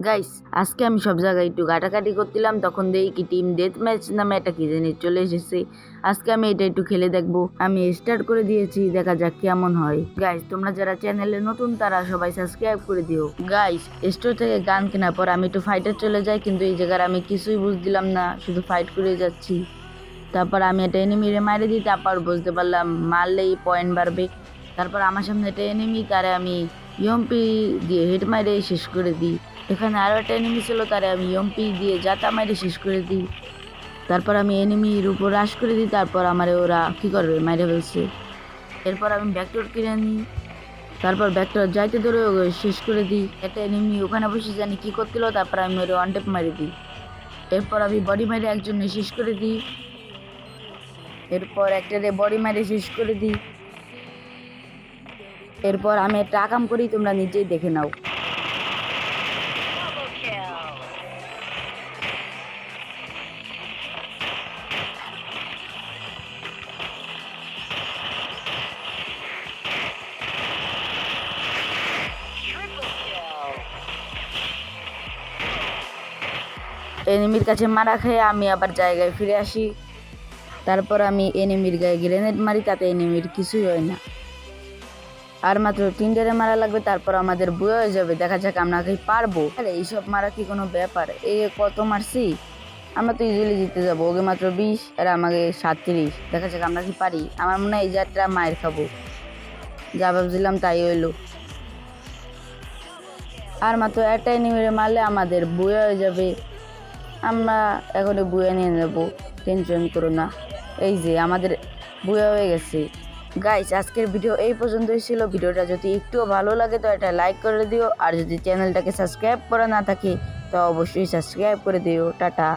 Guys, আজকে আমি সব জায়গায় একটু ঘাটাঘাটি করছিলাম, তখন দেখি কি টিম ডেথ ম্যাচ নামে একটা কি জানি চলে এসেছে। আজকে আমি এটা একটু খেলে দেখবো। আমি স্টার্ট করে দিয়েছি, দেখা যাক কেমন হয়। গাইস, তোমরা যারা চ্যানেলে নতুন তারা সবাই সাবস্ক্রাইব করে দিও। গাইস, স্টোর থেকে গান কেনার পর আমি একটু ফাইটে চলে যাই, কিন্তু এই জায়গায় আমি কিছুই বুঝছিলাম না, শুধু ফাইট করে যাচ্ছি। তারপর আমি একটা এনিমিরে মারে দিই, তারপর বুঝতে পারলাম মারলেই পয়েন্ট বাড়বে। তারপর আমার সামনে একটা এনিমি, তারে আমি ইয়ম্পি দিয়ে হেড মারে শেষ করে দিই। এখানে আরও একটা এনিমি ছিল, তারে আমি ইয়ম্পি দিয়ে জাতা মারে শেষ করে দিই। তারপর আমি এনিমির উপর রাশ করে দিই, তারপর আমারে ওরা কী করবে, মাইরে ফেলছে। এরপর আমি ব্যাকটোর কিনে নিই, তারপর ব্যাকটোর যাইতে ধরে শেষ করে দিই। একটা এনিমি ওখানে বসে জানি কী করছিল, তারপর আমি ওরে ওয়ান টেপ মারি দিই। এরপর আমি বডি মারে একজনে শেষ করে দিই। এরপর একটারে বডি মারে শেষ করে দিই। এরপর আমি একটা আকাম করি, তোমরা নিজেই দেখে নাও। এনিমির কাছে মারা খেয়ে আমি আবার জায়গায় ফিরে আসি। তারপর আমি এনিমির গায়ে গ্রেনেড মারি, তাতে এনিমির কিছুই হয় না। আর মাত্র 3টারে মারা লাগবে, তারপর আমাদের বই হয়ে যাবে। দেখা যাক আমরা কি পারবো। আরে এইসব মারা কি কোনো ব্যাপার? এই কত মারছি, আমরা তো ইজিলি জিতে যাবো। ওকে মাত্র 20 আর আমাকে 37। দেখা যাক আমরা কি পারি। আমার মনে হয় এই যাত্রা মায়ের খাবো, যা ভাবছিলাম তাই হইলো। আর মাত্র একটা এনিমিরে মারলে আমাদের বই হয়ে যাবে। আমরা এখন বুয়া নিয়ে নেবো, টেনশন করো না। এই যে আমাদের বুয়া হয়ে গেছে। গাইস, আজকের ভিডিও এই পর্যন্তই ছিল। ভিডিওটা যদি একটুও ভালো লাগে তো এটা লাইক করে দিও, আর যদি চ্যানেলটাকে সাবস্ক্রাইব করা না থাকে তো অবশ্যই সাবস্ক্রাইব করে দিও। টাটা।